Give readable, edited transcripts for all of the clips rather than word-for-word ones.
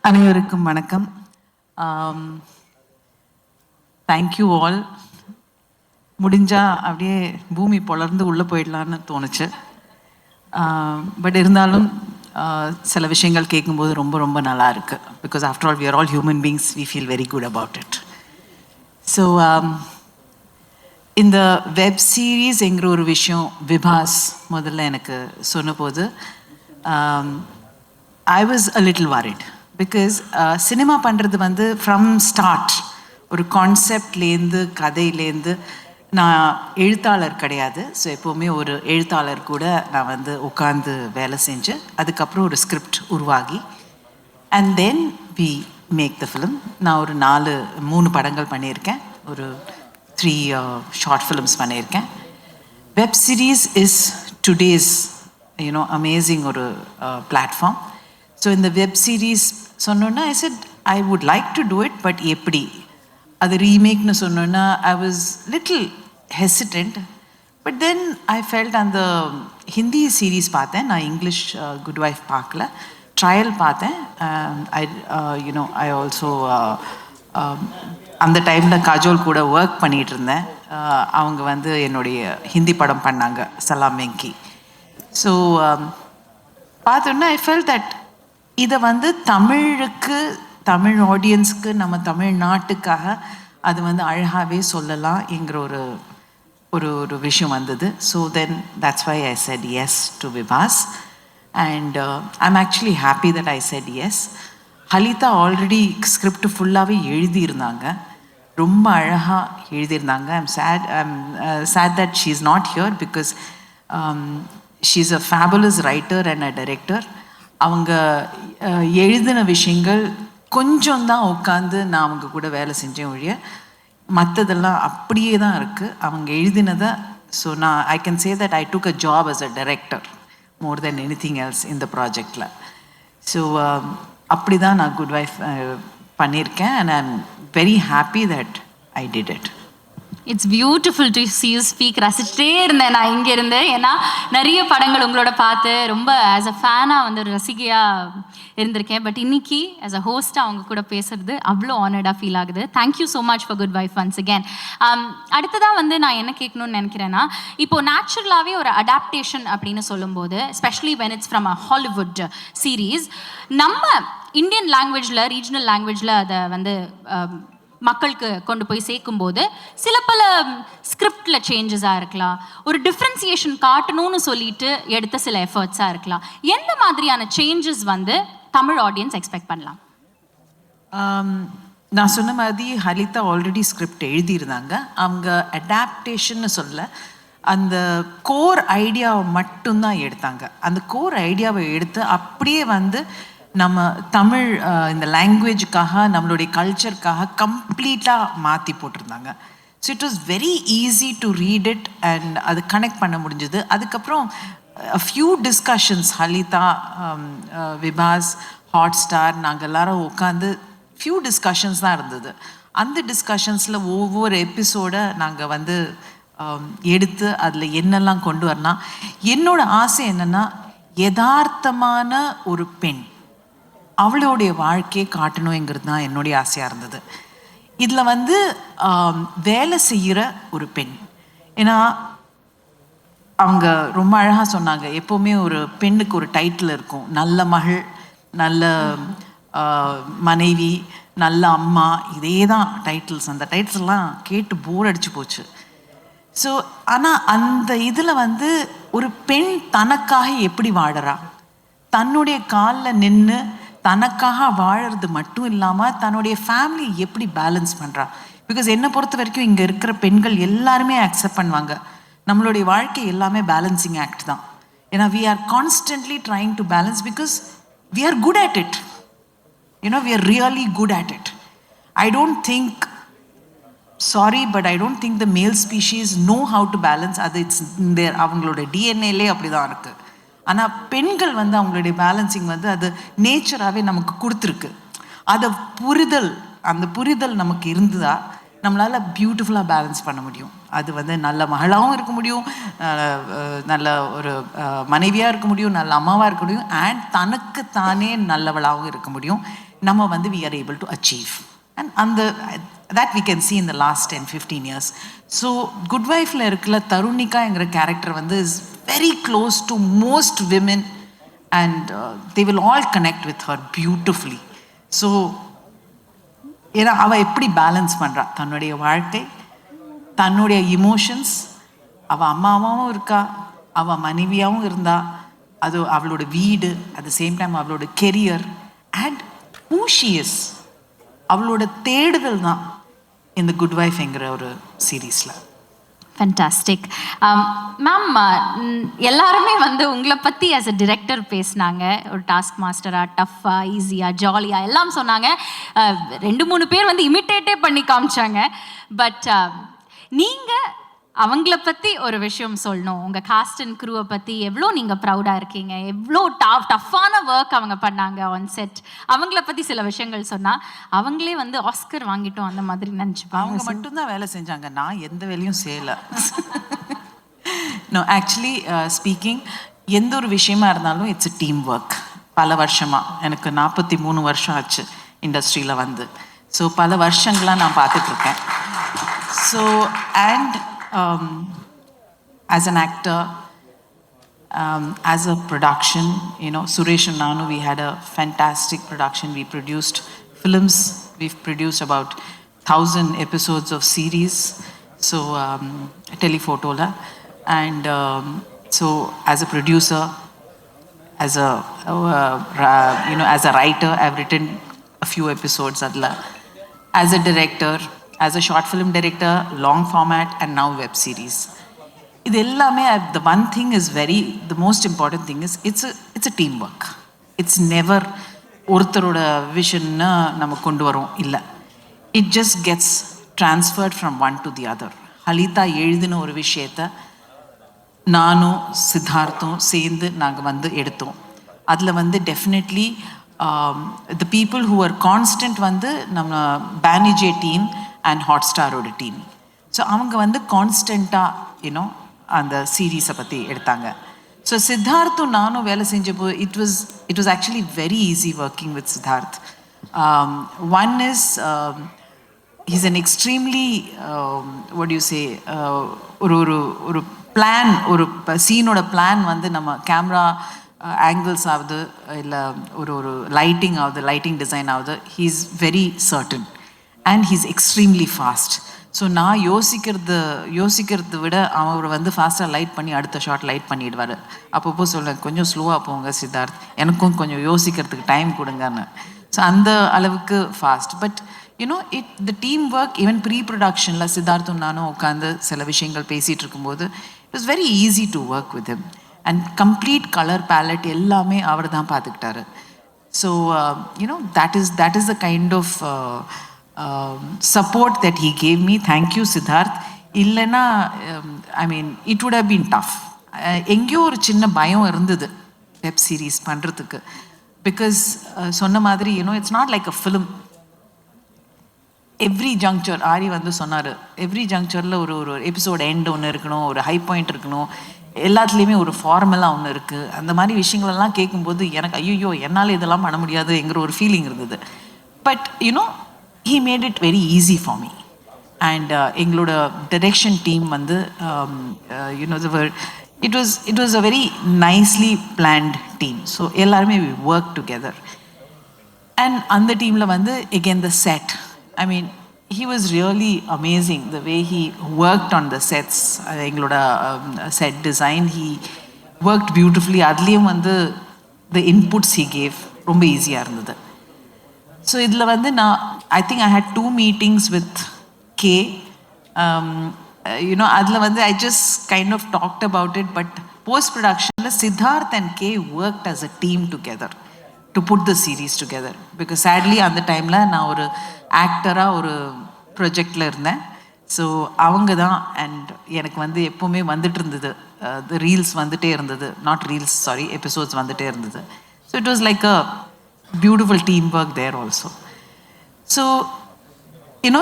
அனைவருக்கும் வணக்கம். Thank you all. முடிஞ்சா அப்படியே பூமி பொளர்ந்து உள்ளே போயிடலான்னு தோணுச்சு. பட் இருந்தாலும் சில விஷயங்கள் கேட்கும்போது ரொம்ப ரொம்ப நல்லா இருக்குது. Because after all we are all human beings, we feel very good about it. So இந்த வெப் சீரீஸ்ங்கிற ஒரு விஷயம் விபாஸ் முதல்ல எனக்கு சொன்னபோது I was a little worried. Because cinema பண்ணுறது வந்து ஃப்ரம் ஸ்டார்ட் ஒரு கான்செப்ட்லேருந்து கதையிலேருந்து, நான் எழுத்தாளர் கிடையாது. ஸோ எப்போவுமே ஒரு எழுத்தாளர் கூட நான் வந்து உட்காந்து வேலை செஞ்சு அதுக்கப்புறம் ஒரு ஸ்கிரிப்ட் உருவாகி and then we make the film. நான் ஒரு 3 படங்கள் பண்ணியிருக்கேன், ஒரு 3 ஷார்ட் ஃபிலிம்ஸ் பண்ணியிருக்கேன். Web series is today's amazing ஒரு பிளாட்ஃபார்ம். ஸோ இந்த வெப் சீரீஸ் சொன்னோன்னா I said I would like to do it, but எப்படி அது ரீமேக்னு சொன்னோன்னா I was little hesitant. But then I felt அந்த ஹிந்தி சீரீஸ் பார்த்தேன். நான் இங்கிலீஷ் குட் வைஃப் பார்க்கல, ட்ரையல் பார்த்தேன். ஐ ஆல்சோ அந்த டைமில் காஜோல் கூட ஒர்க் பண்ணிகிட்டு இருந்தேன். அவங்க வந்து என்னுடைய ஹிந்தி படம் பண்ணாங்க, சலாம் வெங்கி. ஸோ பார்த்தோன்னா ஐ ஃபெல்ட் தட் இதை வந்து தமிழ் ஆடியன்ஸுக்கு, நம்ம தமிழ்நாட்டுக்காக அது வந்து அழகாகவே சொல்லலாம் என்கிற ஒரு விஷயம் வந்தது. So then that's why I said yes to Vibhas. And I'm actually happy that I said yes. Halitha already script ஃபுல்லாகவே எழுதியிருந்தாங்க, ரொம்ப அழகாக எழுதியிருந்தாங்க. I'm sad that she is not here because she is a fabulous writer and a director. அவங்க எழுதின விஷயங்கள் கொஞ்சம் தான் உட்காந்து நான் அவங்க கூட வேலை செஞ்சேன் ஒழிய மற்றதெல்லாம் அப்படியே தான் இருக்குது அவங்க எழுதினதை. ஸோ நான் I can say that I took a job as a director more than anything else இந்த ப்ராஜெக்டில். ஸோ அப்படி தான் நான் குட் வைஃப் பண்ணியிருக்கேன். And I am very happy that I did it. It's beautiful to see you speak. ரசிச்சிட்டே இருந்தேன் நான் இங்கே இருந்து. ஏன்னா நிறைய படங்கள் உங்களோட பார்த்து ரொம்ப ஆஸ் அ ஃபேனாக வந்து ஒரு ரசிகையாக இருந்திருக்கேன். பட் இன்னைக்கு ஆஸ் அ ஹோஸ்ட்டாக அவங்க கூட பேசுறது அவ்வளோ ஆனர்டாக ஃபீல் ஆகுது. Thank you so much for good wife once again. அடுத்ததாக வந்து நான் என்ன கேட்கணும்னு நினைக்கிறேன்னா, இப்போது நேச்சுரலாகவே ஒரு அடாப்டேஷன் அப்படின்னு சொல்லும்போது, especially when it's from a Hollywood series, நம்ம இந்தியன் லாங்குவேஜில், ரீஜனல் லாங்குவேஜில் அதை வந்து மக்களுக்கு கொண்டு போய் சேர்க்கும்போது சில பல ஸ்கிரிப்டில் சேஞ்சஸாக இருக்கலாம், ஒரு டிஃப்ரென்சியேஷன் காட்டணும்னு சொல்லிட்டு எடுத்த சில எஃபர்ட்ஸாக இருக்கலாம். எந்த மாதிரியான சேஞ்சஸ் வந்து தமிழ் ஆடியன்ஸ் எக்ஸ்பெக்ட் பண்ணலாம்? நான் சொன்ன மாதிரி ஹலிதா ஆல்ரெடி ஸ்கிரிப்ட் எழுதியிருந்தாங்க. அவங்க அடாப்டேஷன்னு சொல்ல, அந்த கோர் ஐடியாவை மட்டும்தான் எடுத்தாங்க. அந்த கோர் ஐடியாவை எடுத்து அப்படியே வந்து நம்ம தமிழ் இந்த லாங்குவேஜுக்காக, நம்மளுடைய கல்ச்சருக்காக கம்ப்ளீட்டாக மாற்றி போட்டிருந்தாங்க. So it was very easy to read it and அது கனெக்ட் பண்ண முடிஞ்சது. அதுக்கப்புறம் few discussions, Halitha, விபாஸ், hot star, நாங்கள் எல்லாரும் உட்காந்து ஃபியூ டிஸ்கஷன்ஸ் தான் இருந்தது. அந்த டிஸ்கஷன்ஸில் ஒவ்வொரு எபிசோடை நாங்கள் வந்து எடுத்து அதில் என்னெல்லாம் கொண்டு வரலாம். என்னோட ஆசை என்னென்னா, யதார்த்தமான ஒரு பெண், அவளுடைய வாழ்க்கையை காட்டணுங்கிறது தான் என்னுடைய ஆசையாக இருந்தது. இதில் வந்து வேலை செய்கிற ஒரு பெண், ஏன்னா அவங்க ரொம்ப அழகாக சொன்னாங்க, எப்போவுமே ஒரு பெண்ணுக்கு ஒரு டைட்டில் இருக்கும், நல்ல மகள், நல்ல மனைவி, நல்ல அம்மா, இதே தான் டைட்டில்ஸ். அந்த டைட்டில்ஸ்லாம் கேட்டு போர் அடிச்சு போச்சு. ஸோ ஆனால் அந்த இதில் வந்து ஒரு பெண் தனக்காக எப்படி வாழறா, தன்னுடைய காலில் நின்று தனக்காக வாழறது மட்டும் இல்லாமல் தன்னுடைய ஃபேமிலி எப்படி பேலன்ஸ் பண்ணுறா. பிகாஸ் என்னை பொறுத்த வரைக்கும் இங்கே இருக்கிற பெண்கள் எல்லாருமே அக்செப்ட் பண்ணுவாங்க, நம்மளுடைய வாழ்க்கை எல்லாமே பேலன்சிங் ஆக்ட் தான். ஏன்னா we are constantly trying to balance because we are good at it. We are really good at it. I don't think, sorry, but I don't think the male species know how to balance. அது it's there, அவங்களோட டிஎன்ஏலே அப்படி தான் இருக்குது. ஆனால் பெண்கள் வந்து அவங்களுடைய பேலன்சிங் வந்து அது நேச்சராகவே நமக்கு கொடுத்துருக்கு. அதை அந்த புரிதல் நமக்கு இருந்ததா நம்மளால் பியூட்டிஃபுல்லாக பேலன்ஸ் பண்ண முடியும். அது வந்து நல்ல மகளாகவும் இருக்க முடியும், நல்ல ஒரு மனைவியாக இருக்க முடியும், நல்ல அம்மாவாக இருக்க முடியும், அண்ட் தனக்கு தானே நல்லவளாகவும் இருக்க முடியும். நம்ம வந்து we are able to achieve. And that we can see in the last 10-15 years. So Good Wife-ல இருக்கிற தருணிகாங்கிற கேரக்டர் வந்து is very close to most women, and they will all connect with her beautifully. So ஏன்னா அவள் எப்படி balance பண்ணுறா தன்னுடைய வாழ்க்கை, தன்னுடைய emotions, அவள் அம்மாவாகவும் இருக்கா, அவள் மனைவியாகவும் இருந்தா, அது அவளோட வீடு, அட் த சேம் டைம் அவளோட career and who she is, அவளோட தேடுதல் தான் இந்த குட் வைஃப்ங்கிற ஒரு சீரீஸில். ஃபேண்டாஸ்டிக். மேம், எல்லாருமே வந்து உங்களை பற்றி ஆஸ் அ டிரெக்டர் பேசினாங்க. ஒரு டாஸ்க் மாஸ்டராக, டஃப்பாக, ஈஸியாக, ஜாலியாக எல்லாம் சொன்னாங்க. 2-3 பேர் வந்து இமிட்டேட்டே பண்ணி காமிச்சாங்க. பட் நீங்கள் அவங்கள பற்றி ஒரு விஷயம் சொல்லணும். உங்கள் காஸ்ட் அண்ட் க்ரூவை பற்றி எவ்வளோ நீங்கள் ப்ரௌடாக இருக்கீங்க, எவ்வளோ டஃப்பான ஒர்க் அவங்க பண்ணாங்க ஆன் செட், அவங்கள பற்றி சில விஷயங்கள் சொன்னால் அவங்களே வந்து ஆஸ்கர் வாங்கிட்டோம் அந்த மாதிரி நினச்சிப்பாங்க. அவங்க மட்டும்தான் வேலை செஞ்சாங்க, நான் எந்த வேலையும் செய்யலை. நோ, ஆக்சுவலி ஸ்பீக்கிங், எந்த ஒரு விஷயமா இருந்தாலும் இட்ஸ் அ டீம் ஒர்க். பல வருஷமாக, எனக்கு 43 வருஷம் ஆச்சு இண்டஸ்ட்ரியில் வந்து. ஸோ பல வருஷங்களாக நான் பார்த்துட்ருக்கேன். So and as an actor, as a production, you know, Suresh and Nanu, we had a fantastic production. We produced films. We've produced about 1,000 episodes of series. So Telephotola, and so as a producer, as a you know, as a writer, I've written a few episodes adla. As a director, as a short film director, long format, and now web series. இது எல்லாமே, the one thing is the most important thing is it's a teamwork. It's never ஒருத்தரோட விஷன்னா நம்ம கொண்டு வரோம் இல்லை. It just gets transferred from one to the other. Halitha எழுதின ஒரு விஷயத்தை நானும் சித்தார்த்தும் சேர்ந்து நாங்கள் வந்து எடுத்தோம். அதில் வந்து definitely the people who are constant வந்து நம்ம பேனிஜே டீம் அண்ட் ஹாட்ஸ்டாரோட டீம். ஸோ அவங்க வந்து கான்ஸ்டண்ட்டாக யூனோ அந்த சீரீஸை பற்றி எடுத்தாங்க. ஸோ சித்தார்த்தும் நானும் வேலை செஞ்சப்போ it was actually very easy working with Siddharth. One is he's an extremely what do you say, ஒரு பிளான், ஒரு சீனோட பிளான் வந்து நம்ம கேமரா ஆங்கிள்ஸ் ஆகுது, இல்லை ஒரு லைட்டிங் ஆகுது, லைட்டிங் டிசைன் ஆகுது, he is very certain and he's extremely fast. So நான் யோசிக்கிறத விட அவர் வந்து ஃபாஸ்ட்டாக லைட் பண்ணி அடுத்த ஷாட் லைட் பண்ணிடுவார். அப்பப்போ சொல்ல கொஞ்சம் ஸ்லோவாக போங்க சித்தார்த், எனக்கும் கொஞ்சம் யோசிக்கிறதுக்கு டைம் கொடுங்கன்னு. ஸோ அந்த அளவுக்கு fast. But you know the team work, even pre ப்ரொடக்ஷனில் சித்தார்த்தும் நானும் உட்காந்து சில விஷயங்கள் பேசிகிட்டு இருக்கும்போது it was very easy to work with him. And complete colour palette எல்லாமே அவர் தான் பார்த்துக்கிட்டாரு. So you know that is the kind of support that he gave me. Thank you Siddharth. இல்லைன்னா I mean it would have been tough. எங்கேயோ ஒரு சின்ன பயம் இருந்தது வெப் சீரிஸ் பண்ணுறதுக்கு. பிகாஸ் சொன்ன மாதிரி you know it's not like a film. Every juncture Aari வந்து சொன்னார், எவ்ரி ஜங்க்சரில் ஒரு எபிசோட் எண்ட் ஒன்று இருக்கணும், ஒரு ஹை பாயிண்ட் இருக்கணும், எல்லாத்துலேயுமே ஒரு ஃபார்மலாக ஒன்று இருக்குது. அந்த மாதிரி விஷயங்களெல்லாம் கேட்கும்போது எனக்கு ஐயோ என்னால் இதெல்லாம் பண்ண முடியாதுங்கிற ஒரு ஃபீலிங் இருந்தது. But you know he made it very easy for me. And எங்களோட direction team வந்து you know it was a very nicely planned team. So எல்லாருமே we worked together. And அந்த டீமில் வந்து again the set, I mean he was really amazing the way he worked on the sets. எங்களோட set design, he worked beautifully. அதுலேயும் வந்து the inputs he gave ரொம்ப ஈஸியாக இருந்தது. ஸோ இதில் வந்து I think I had 2 meetings with K. You know, அதில் வந்து I just kind of talked about it, but post-productionல Siddharth and K worked as a team together to put the series together. Because sadly அந்த டைமில் நான் ஒரு ஆக்டராக ஒரு ப்ரொஜெக்டில் இருந்தேன். So அவங்க தான் அண்ட் எனக்கு வந்து எப்போவுமே வந்துட்டு இருந்தது, ரீல்ஸ் வந்துட்டே இருந்தது, நாட் ரீல்ஸ் சாரி எபிசோட்ஸ் வந்துட்டே இருந்தது. So it was like a beautiful teamwork there also. So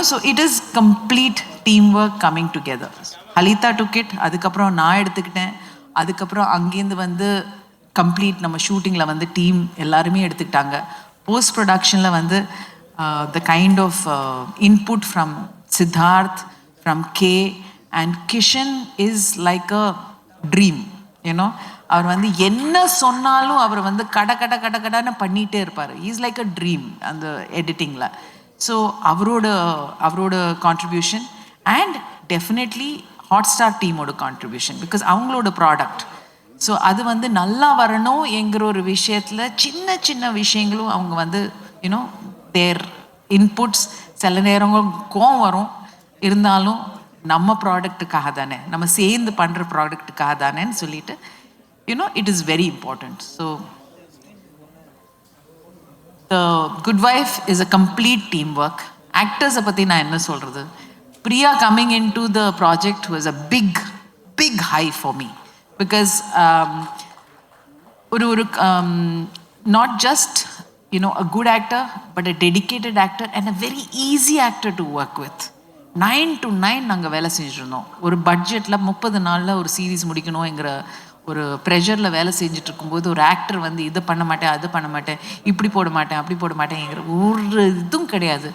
so it is complete teamwork coming together. Halita took it, அதுக்கப்புறம் நான் எடுத்துக்கிட்டேன், அதுக்கப்புறம் அங்கேருந்து வந்து கம்ப்ளீட் நம்ம ஷூட்டிங்கில் வந்து டீம் எல்லாருமே எடுத்துக்கிட்டாங்க. போஸ்ட் ப்ரொடக்ஷனில் வந்து the kind of input from Siddharth, from K, and Kishan is like a dream, அவர் வந்து என்ன சொன்னாலும் அவர் வந்து கடன்னு பண்ணிகிட்டே இருப்பார். இஸ் லைக் அ ட்ரீம் அந்த எடிட்டிங்கில். ஸோ அவரோட கான்ட்ரிபியூஷன் அண்ட் டெஃபினெட்லி ஹாட்ஸ்டார் டீமோட கான்ட்ரிபியூஷன், பிகாஸ் அவங்களோட ப்ராடக்ட். ஸோ அது வந்து நல்லா வரணும் என்கிற ஒரு விஷயத்தில் சின்ன சின்ன விஷயங்களும் அவங்க வந்து தேர் இன்புட்ஸ். சில நேரங்கள் கோவம் வரும், இருந்தாலும் நம்ம ப்ராடக்ட்டுக்காக தானே, நம்ம சேர்ந்து பண்ணுற ப்ராடக்ட்டுக்காக தானேன்னு சொல்லிட்டு it is very important. So the Good Wife is a complete teamwork. Actors பத்தி நான் என்ன சொல்றது, Priya coming into the project was a big high for me, because not just a good actor, but a dedicated actor and a very easy actor to work with. 9 to 9 நாங்கள் வேலை செஞ்சுருந்தோம். ஒரு பட்ஜெட்டில் 30 நாளில் ஒரு சீரீஸ் முடிக்கணுங்கிற ஒரு ப்ரெஷரில் வேலை செஞ்சுட்டு இருக்கும்போது ஒரு ஆக்டர் வந்து இதை பண்ண மாட்டேன், அது பண்ண மாட்டேன், இப்படி போட மாட்டேன், அப்படி போட மாட்டேங்கிற ஒரு இதுவும் கிடையாது.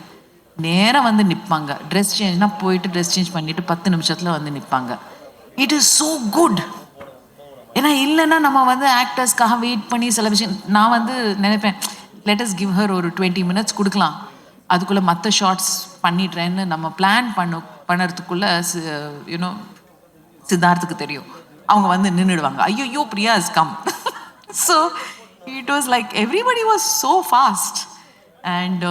நேராக வந்து நிற்பாங்க. ட்ரெஸ் சேஞ்ச்னால் போயிட்டு ட்ரெஸ் சேஞ்ச் பண்ணிவிட்டு 10 நிமிஷத்தில் வந்து நிற்பாங்க. It is so good. ஏன்னா இல்லைன்னா நம்ம வந்து ஆக்டர்ஸ்க்காக வெயிட் பண்ணி சில விஷயம் நான் வந்து நினைப்பேன், லெட் அஸ் கிவ் ஹர் ஒரு 20 minutes கொடுக்கலாம், அதுக்குள்ளே மற்ற ஷார்ட்ஸ் பண்ணிடுறேன்னு நம்ம பிளான் பண்ணுறதுக்குள்ளே சித்தார்த்துக்கு தெரியும், அவங்க வந்து நின்றுடுவாங்க. ஐயோ Priya is come. So it was like everybody was so fast. And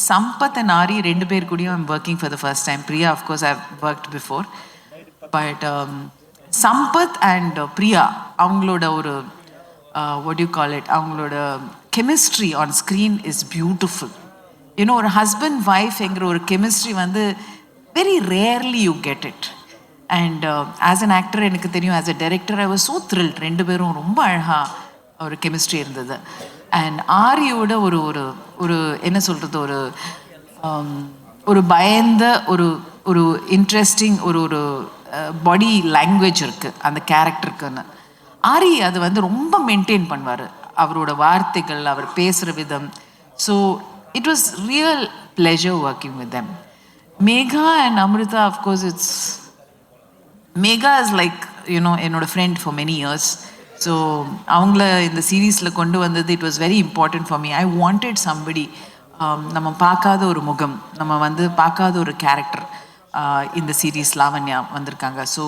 Sampath and Aari 2 பேர் கூடயும் I'm working for the first time. Priya of course I have worked before, but Sampath and Priya அவங்களோட ஒரு what do you call it, அவங்களோட chemistry on screen is beautiful. ஒரு husband ஒய்ஃப்ங்கிற ஒரு chemistry வந்து very rarely you get it. And as an actor எனக்கு தெரியும், as a director I was so thrilled. 2 பேரும் ரொம்ப அழகாக ஒரு கெமிஸ்ட்ரி இருந்தது. அண்ட் ஆரியோட ஒரு ஒரு ஒரு என்ன சொல்கிறது, ஒரு பயந்த ஒரு இன்ட்ரெஸ்டிங் ஒரு பாடி லாங்குவேஜ் இருக்குது அந்த கேரக்டருக்குன்னு. ஆரி அது வந்து ரொம்ப மெயின்டைன் பண்ணுவார், அவரோட வார்த்தைகள், அவர் பேசுகிற விதம். So it was real pleasure working with them. Megha and Amritha, of course Megha is like என்னோட friend for many years. So அவங்கள இந்த சீரீஸில் கொண்டு வந்தது it was very important for me. I wanted somebody, நம்ம பார்க்காத ஒரு முகம், நம்ம வந்து பார்க்காத ஒரு கேரக்டர் இந்த சீரீஸ் லாவண்யா வந்திருக்காங்க. So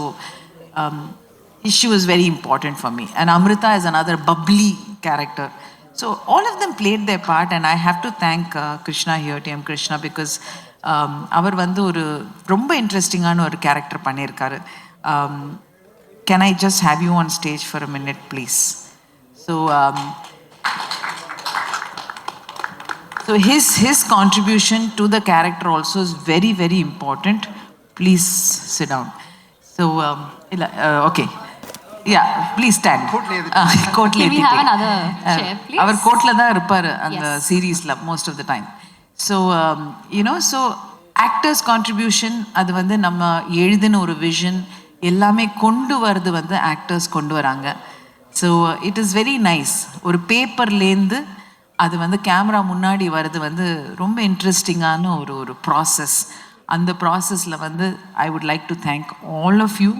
she was very important for me. And Amrita is another bubbly character. So all of them played their part, and I have to thank Krishna here, TM Krishna, because அவர் வந்து ஒரு ரொம்ப இன்ட்ரெஸ்டிங்கான ஒரு character பண்ணியிருக்காரு. Can I just have you on stage for a minute, please? So his contribution to the character also is very, very important. Please sit down. So okay. Yeah, please stand. கோட்ல Can we have another chair, please? அவர் கோட்ல தான் இருப்பார் அந்த சீரீஸ்ல most of the time. So so actors contribution, அது வந்து நம்ம எழுதின ஒரு விஷன் எல்லாமே கொண்டு வரது வந்து ஆக்டர்ஸ் கொண்டு வராங்க. So it is very nice. ஒரு பேப்பர்லேருந்து அது வந்து கேமரா முன்னாடி வர்றது வந்து ரொம்ப இன்ட்ரெஸ்டிங்கான ஒரு ப்ராசஸ். அந்த ப்ராசஸில் வந்து I would like to thank all of you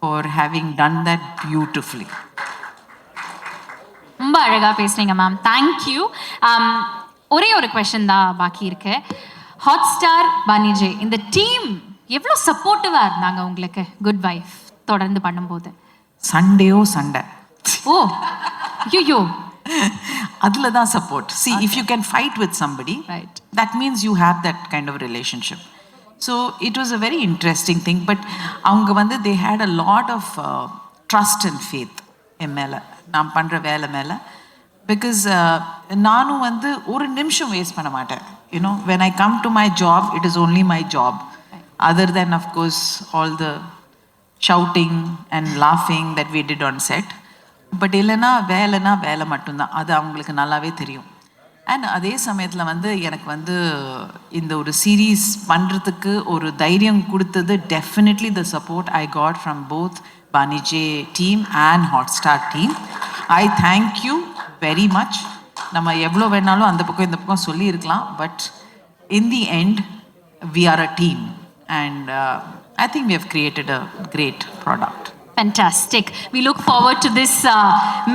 for having done that beautifully. ரொம்ப அழகாக பேசுனீங்க மேம், தேங்க்யூ. ஒரே ஒரு கொஷன் தான் பாக்கி இருக்கு. ஹாட்ஸ்டார் பனிஜே இந்த டீம் எவ்வளோ சப்போர்ட்டிவாக இருந்தாங்க உங்களுக்கு குட் வைஃப் தொடர்ந்து பண்ணும்போது? சண்டேயோ சண்டை. ஓ ஐயோ, அதில் தான் support. See, if you can fight with somebody, right, that means you have that kind of relationship. So it was a very interesting thing, but அவங்க வந்து they had a lot of trust and faith என் மேலே, நான் பண்ணுற வேலை மேலே. Because நானும் வந்து ஒரு நிமிஷம் வேஸ்ட் பண்ண மாட்டேன். when I come to my job, it is only my job, other than of course all the shouting and laughing that we did on set. But இல்லைன்னா வேலை மட்டும்தான், அது அவங்களுக்கு நல்லாவே தெரியும். அண்ட் அதே சமயத்தில் வந்து எனக்கு வந்து இந்த ஒரு சீரீஸ் பண்ணுறதுக்கு ஒரு தைரியம் கொடுத்தது definitely the support I got from both Banijay team and Hotstar team. I thank you very much. நம்ம எவ்வளோ வேணாலும் அந்த பக்கம் இந்த பக்கம் சொல்லியிருக்கலாம், but in the end we are a team and I think we have created a great product. Fantastic. We look forward to this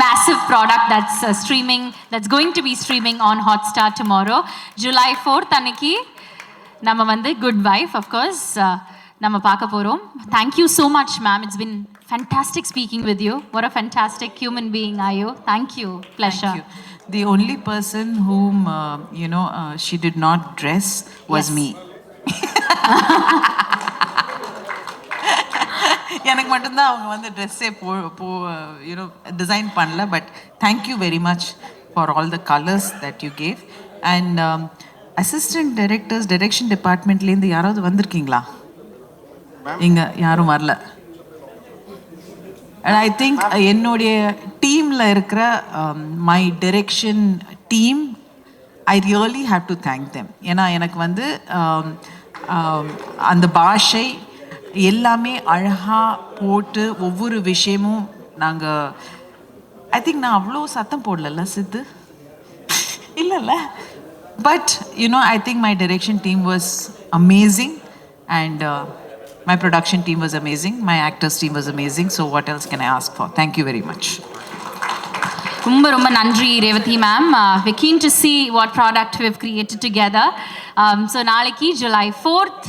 massive product that's streaming, that's going to be streaming on Hotstar tomorrow, July 4th அன்னைக்கு நம்ம வந்து Good Wife of course நம்ம பார்க்க போறோம். Thank you so much ma'am, it's been fantastic speaking with you. What a fantastic human being are you. Thank you. Pleasure. Thank you. The only person whom she did not dress was Yes. me. எனக்கு மட்டும்தான் அவங்க வந்து ட்ரெஸ்ஸே design பண்ணல. But thank you very much for all the colours that you gave. And assistant directors direction டிபார்ட்மெண்ட்லேருந்து யாராவது வந்திருக்கீங்களா? இங்கே யாரும் வரல. அண்ட் ஐ திங்க் என்னுடைய டீமில் இருக்கிற my direction team I really have to thank them. ஏன்னா எனக்கு வந்து அந்த பாஷை எல்லாமே அழகாக போட்டு ஒவ்வொரு விஷயமும் நாங்கள் ஐ திங்க் நான் அவ்வளோ சத்தம் போடல சித்து இல்லைல்ல. But I think my direction team was amazing and my production team was amazing, my actors team was amazing, so what else can I ask for? Thank you very much. ரொம்ப ரொம்ப நன்றி Revathi ma'am. we're keen to see what product we've created together. So நாளைக்கு July 4th